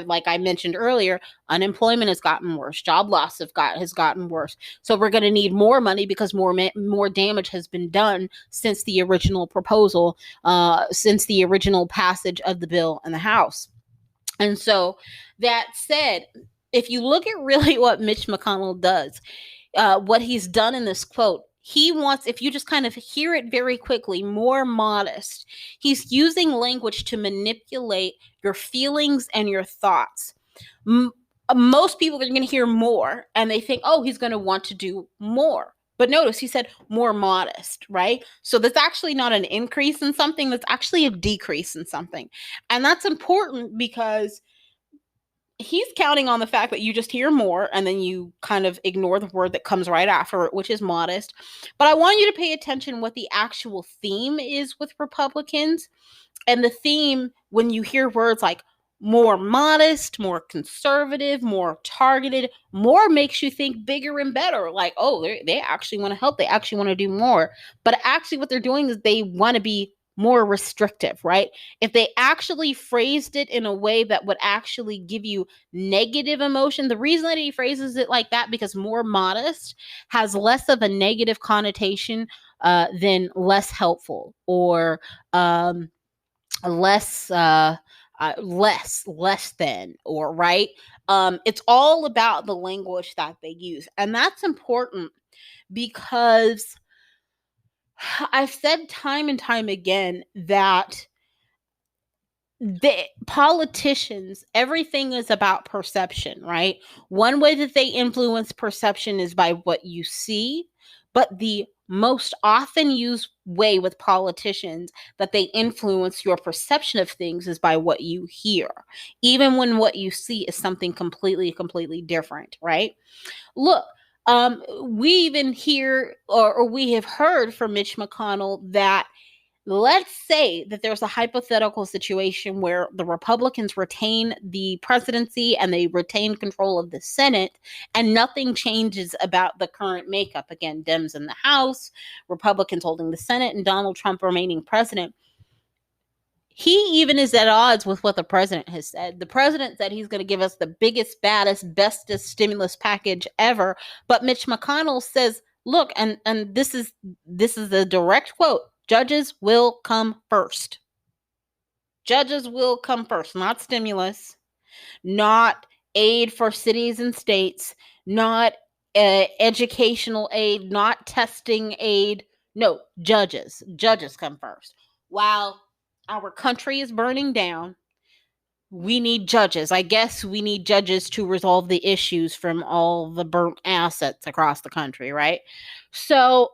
like I mentioned earlier, unemployment has gotten worse, job loss has gotten worse. So we're going to need more money because more damage has been done since the original proposal, since the original passage of the bill in the House. And so that said, if you look at really what Mitch McConnell does, what he's done in this quote, he wants, if you just kind of hear it very quickly, more modest. He's using language to manipulate your feelings and your thoughts. Most people are going to hear more and they think, oh, he's going to want to do more. But notice he said more modest, right? So that's actually not an increase in something, that's actually a decrease in something. And that's important because he's counting on the fact that you just hear more and then you kind of ignore the word that comes right after it, which is modest. But I want you to pay attention what the actual theme is with Republicans. And the theme, when you hear words like more modest, more conservative, more targeted, more makes you think bigger and better. Like, oh, they actually want to help. They actually want to do more. But actually what they're doing is they want to be more restrictive, right? If they actually phrased it in a way that would actually give you negative emotion, the reason that he phrases it like that, because more modest has less of a negative connotation than less helpful or less than, or right. It's all about the language that they use, and that's important because I've said time and time again that the politicians, everything is about perception, right? One way that they influence perception is by what you see, but the most often used way with politicians that they influence your perception of things is by what you hear, even when what you see is something completely different, right? Look, We even hear or we have heard from Mitch McConnell that let's say that there's a hypothetical situation where the Republicans retain the presidency and they retain control of the Senate and nothing changes about the current makeup. Again, Dems in the House, Republicans holding the Senate, and Donald Trump remaining president. He even is at odds with what the president has said. The president said he's going to give us the biggest, baddest, bestest stimulus package ever. But Mitch McConnell says, look, and this is a direct quote, judges will come first. Judges will come first, not stimulus, not aid for cities and states, not educational aid, not testing aid. No, judges. Judges come first. While our country is burning down, we need judges. I guess we need judges to resolve the issues from all the burnt assets across the country, right? So,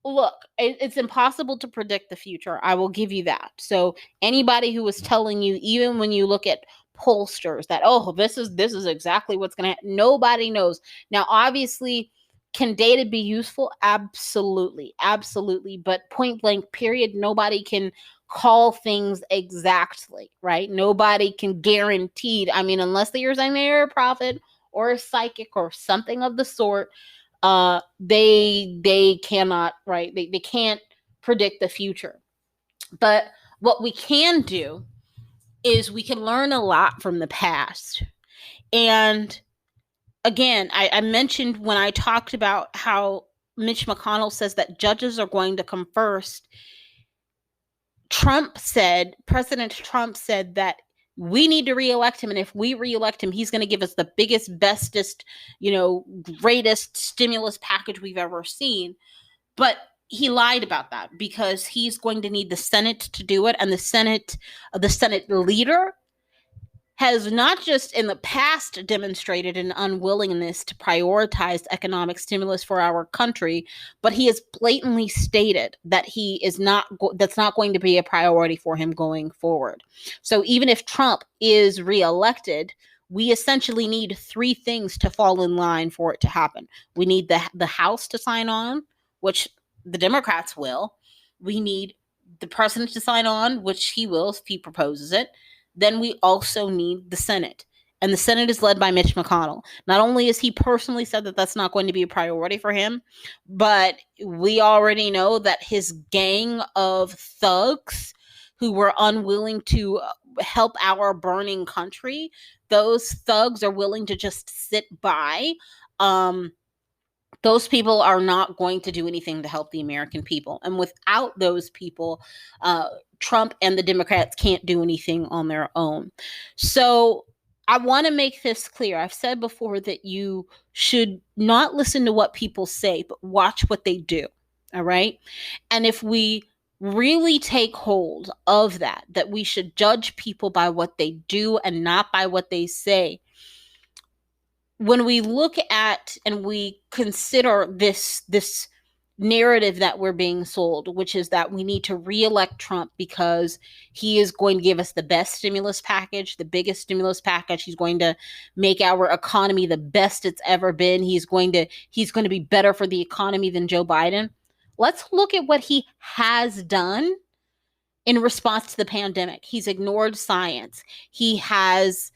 look, it's impossible to predict the future. I will give you that. So, anybody who is telling you, even when you look at pollsters, that this is exactly what's going to happen, nobody knows. Now, obviously, can data be useful? Absolutely, absolutely. But point blank, period, nobody can call things exactly, right? Nobody can guarantee. I mean, unless there's a mayor prophet or a psychic or something of the sort, they cannot, right? They can't predict the future. But what we can do is we can learn a lot from the past. And again, I mentioned when I talked about how Mitch McConnell says that judges are going to come first. President Trump said that we need to reelect him. And if we reelect him, he's going to give us the biggest, bestest, greatest stimulus package we've ever seen. But he lied about that because he's going to need the Senate to do it. And the Senate leader has not just in the past demonstrated an unwillingness to prioritize economic stimulus for our country, but he has blatantly stated that that's not going to be a priority for him going forward. So even if Trump is reelected, we essentially need three things to fall in line for it to happen. We need the House to sign on, which the Democrats will. We need the president to sign on, which he will if he proposes it. Then we also need the Senate. And the Senate is led by Mitch McConnell. Not only has he personally said that that's not going to be a priority for him, but we already know that his gang of thugs who were unwilling to help our burning country, those thugs are willing to just sit by. Those people are not going to do anything to help the American people. And without those people, Trump and the Democrats can't do anything on their own. So I want to make this clear. I've said before that you should not listen to what people say, but watch what they do. All right. And if we really take hold of that we should judge people by what they do and not by what they say, when we look at and we consider this narrative that we're being sold, which is that we need to reelect Trump because he is going to give us the best stimulus package, the biggest stimulus package. He's going to make our economy the best it's ever been. He's going to be better for the economy than Joe Biden. Let's look at what he has done in response to the pandemic. He's ignored science. He has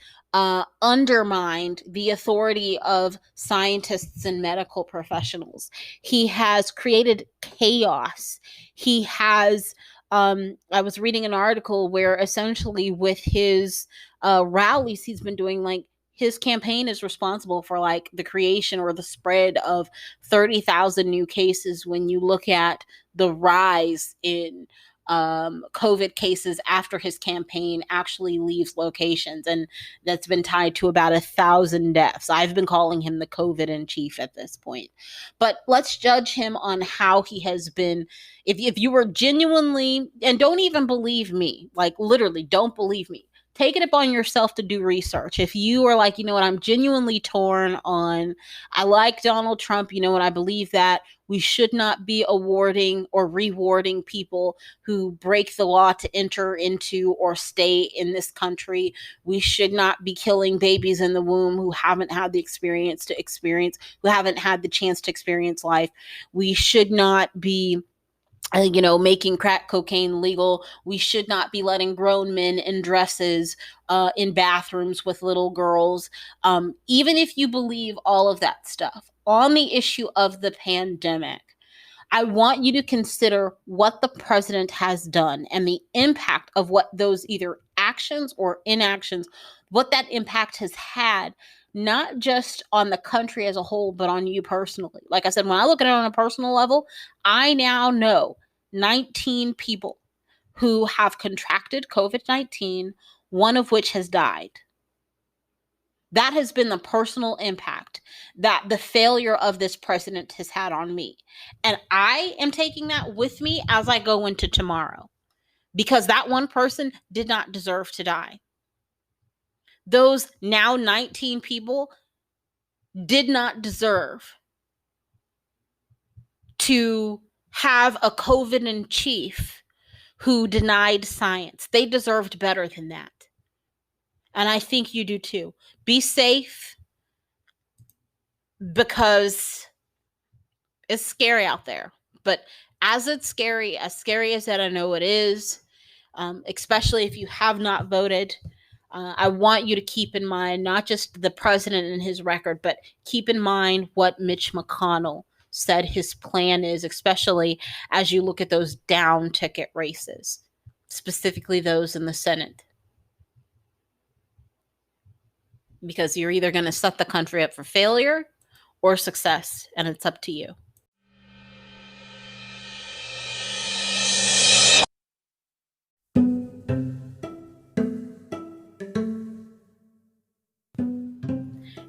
undermined the authority of scientists and medical professionals. He has created chaos. He has, I was reading an article where essentially with his rallies, he's been doing his campaign is responsible for the creation or the spread of 30,000 new cases when you look at the rise in COVID cases after his campaign actually leaves locations, and that's been tied to about 1,000 deaths. I've been calling him the COVID in chief at this point. But let's judge him on how he has been. If you were genuinely, and don't even believe me, literally don't believe me, take it upon yourself to do research. If you are like, you know what, I'm genuinely torn on, I like Donald Trump, you know what, I believe that we should not be awarding or rewarding people who break the law to enter into or stay in this country. We should not be killing babies in the womb who haven't had the experience, who haven't had the chance to experience life. We should not be making crack cocaine legal. We should not be letting grown men in dresses in bathrooms with little girls. Even if you believe all of that stuff on the issue of the pandemic, I want you to consider what the president has done and the impact of what those either actions or inactions, what that impact has had, not just on the country as a whole, but on you personally. Like I said, when I look at it on a personal level, I now know 19 people who have contracted COVID-19, one of which has died. That has been the personal impact that the failure of this president has had on me. And I am taking that with me as I go into tomorrow, because that one person did not deserve to die. Those now 19 people did not deserve to have a COVID in chief who denied science. They deserved better than that. And I think you do too. Be safe, because it's scary out there. But as scary as that I know it is, especially if you have not voted, I want you to keep in mind not just the president and his record, but keep in mind what Mitch McConnell said his plan is, especially as you look at those down ticket races, specifically those in the Senate. Because you're either going to set the country up for failure or success, and it's up to you.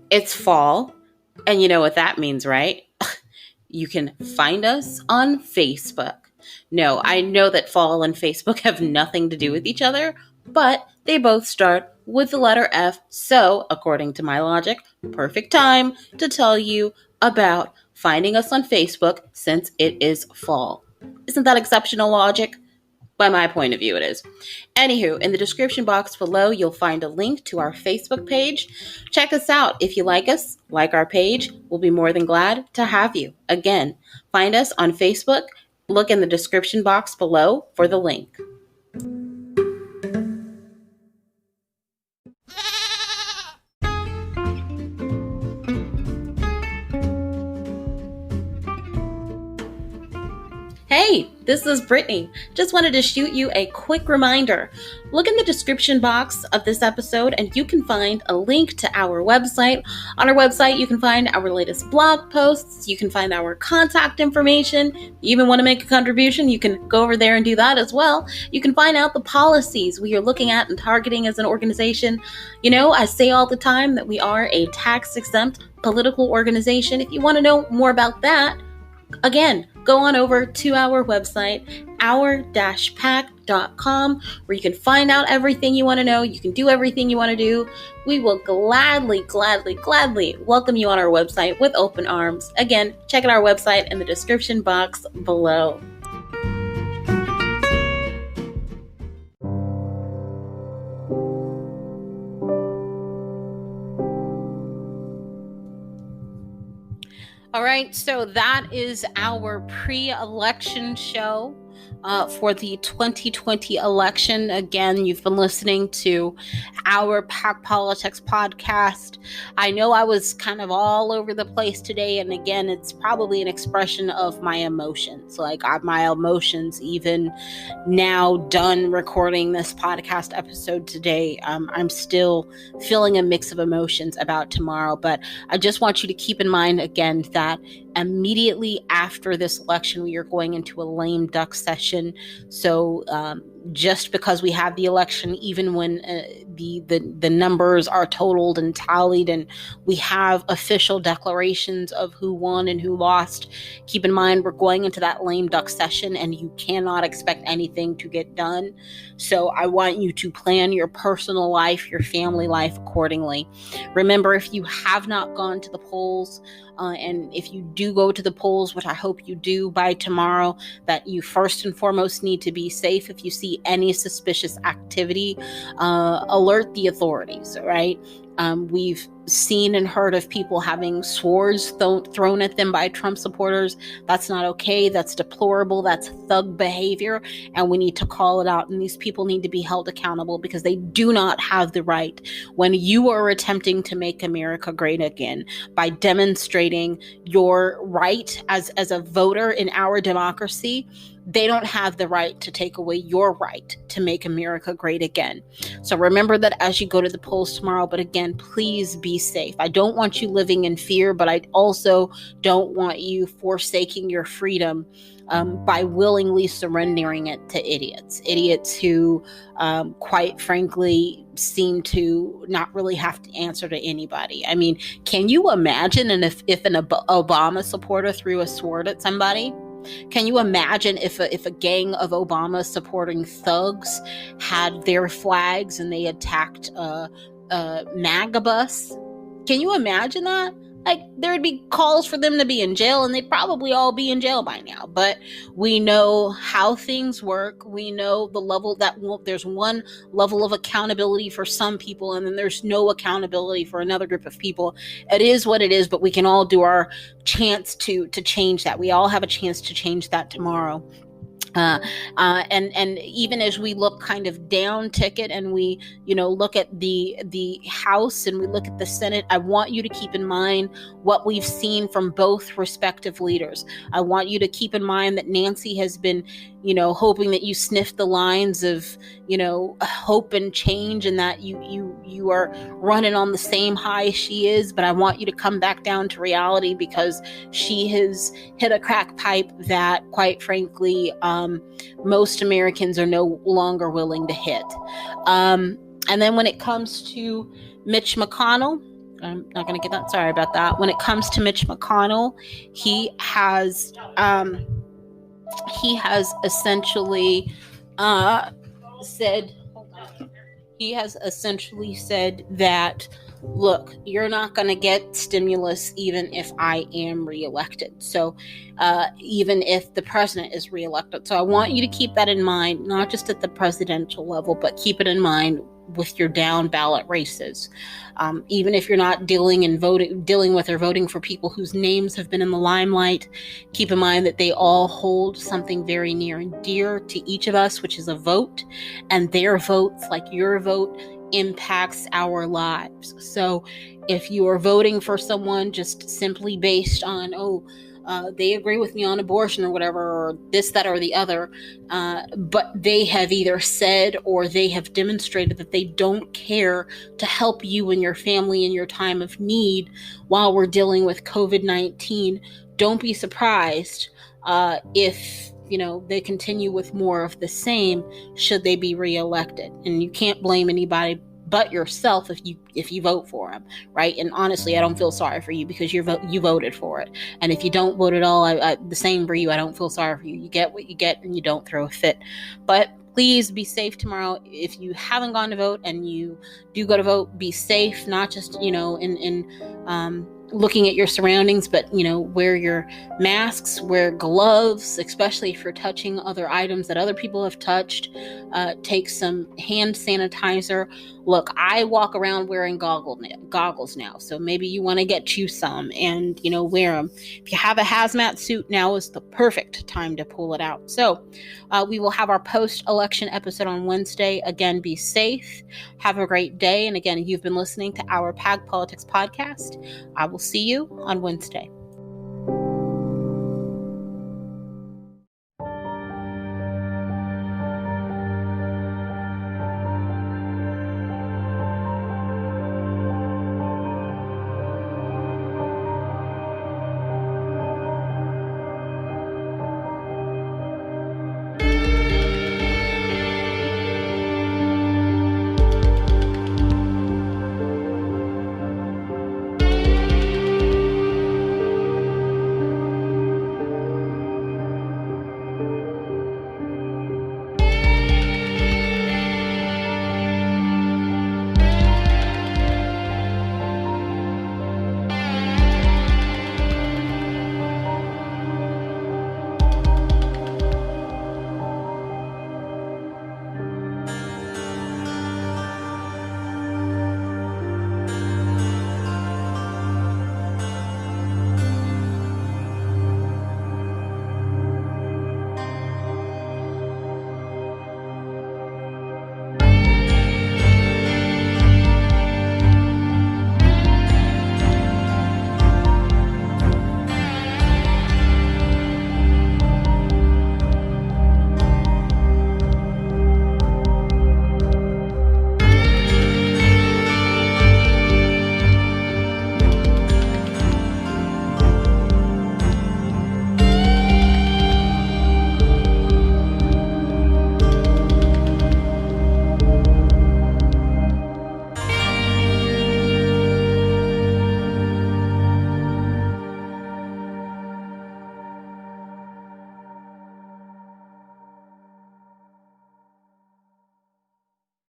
It's fall, and you know what that means, right? You can find us on Facebook. No, I know that fall and Facebook have nothing to do with each other, but they both start with the letter F. So, according to my logic, perfect time to tell you about finding us on Facebook since it is fall. Isn't that exceptional logic? By my point of view, it is. Anywho, in the description box below, you'll find a link to our Facebook page. Check us out. If you like us, like our page, we'll be more than glad to have you. Again, find us on Facebook. Look in the description box below for the link. Hey, this is Brittany. Just wanted to shoot you a quick reminder. Look in the description box of this episode and you can find a link to our website. On our website, you can find our latest blog posts. You can find our contact information. You even want to make a contribution, you can go over there and do that as well. You can find out the policies we are looking at and targeting as an organization. You know, I say all the time that we are a tax-exempt political organization. If you want to know more about that, again, go on over to our website, our-pack.com, where you can find out everything you want to know. You can do everything you want to do. We will gladly welcome you on our website with open arms. Again, check out our website in the description box below. All right, so that is our pre-election show for the 2020 election. Again, you've been listening to our Pack Politics podcast. I know I was kind of all over the place today, and again, it's probably an expression of my emotions. Like my emotions, even now done recording this podcast episode today, I'm still feeling a mix of emotions about tomorrow. But I just want you to keep in mind again that immediately after this election, we are going into a lame duck session. So just because we have the election, even when the numbers are totaled and tallied and we have official declarations of who won and who lost, keep in mind we're going into that lame duck session and you cannot expect anything to get done. So I want you to plan your personal life, your family life accordingly. Remember, if you have not gone to the polls, and if you do go to the polls, which I hope you do by tomorrow, that you first and foremost need to be safe. If you see any suspicious activity, alert the authorities, right? We've seen and heard of people having swords thrown at them by Trump supporters. That's not okay. That's deplorable. That's thug behavior. And we need to call it out. And these people need to be held accountable because they do not have the right. When you are attempting to make America great again by demonstrating your right as a voter in our democracy, they don't have the right to take away your right to make America great again. So remember that as you go to the polls tomorrow. But again, please be safe. I don't want you living in fear, but I also don't want you forsaking your freedom by willingly surrendering it to idiots who, quite frankly, seem to not really have to answer to anybody. I mean, can you imagine if an Obama supporter threw a sword at somebody? Can you imagine if a gang of Obama supporting thugs had their flags and they attacked a MAGA bus? Can you imagine that? Like, there'd be calls for them to be in jail, and they'd probably all be in jail by now. But we know how things work. We know the level that there's one level of accountability for some people, and then there's no accountability for another group of people. It is what it is, but we can all do our chance to change that. We all have a chance to change that tomorrow. And even as we look kind of down ticket and we, look at the House and we look at the Senate, I want you to keep in mind what we've seen from both respective leaders. I want you to keep in mind that Nancy has been, hoping that you sniff the lines of, hope and change, and that you are running on the same high she is. But I want you to come back down to reality, because she has hit a crack pipe that, quite frankly, most Americans are no longer willing to hit. And then when it comes to Mitch McConnell, I'm not going to get that. Sorry about that. When it comes to Mitch McConnell, he has essentially said that, look, you're not going to get stimulus even if I am reelected. So even if the president is reelected. So I want you to keep that in mind, not just at the presidential level, but keep it in mind with your down ballot races. Even if you're not dealing with or voting for people whose names have been in the limelight, keep in mind that they all hold something very near and dear to each of us, which is a vote, and their votes, like your vote, impacts our lives. So if you are voting for someone just simply based on, they agree with me on abortion or whatever, or this, that, or the other, but they have either said or they have demonstrated that they don't care to help you and your family in your time of need while we're dealing with COVID-19, don't be surprised if they continue with more of the same should they be reelected. And you can't blame anybody but yourself if you vote for him, right? And honestly, I don't feel sorry for you because you voted for it. And if you don't vote at all, I the same for you. I don't feel sorry for you. You get what you get, and you don't throw a fit. But please be safe tomorrow. If you haven't gone to vote and you do go to vote, be safe. Not just in looking at your surroundings, but wear your masks, wear gloves, especially if you're touching other items that other people have touched. Take some hand sanitizer. Look, I walk around wearing goggles now, so maybe you want to get you some and wear them. If you have a hazmat suit, now is the perfect time to pull it out. So we will have our post-election episode on Wednesday. Again, be safe. Have a great day. And again, you've been listening to our PAG Politics podcast. I will see you on Wednesday.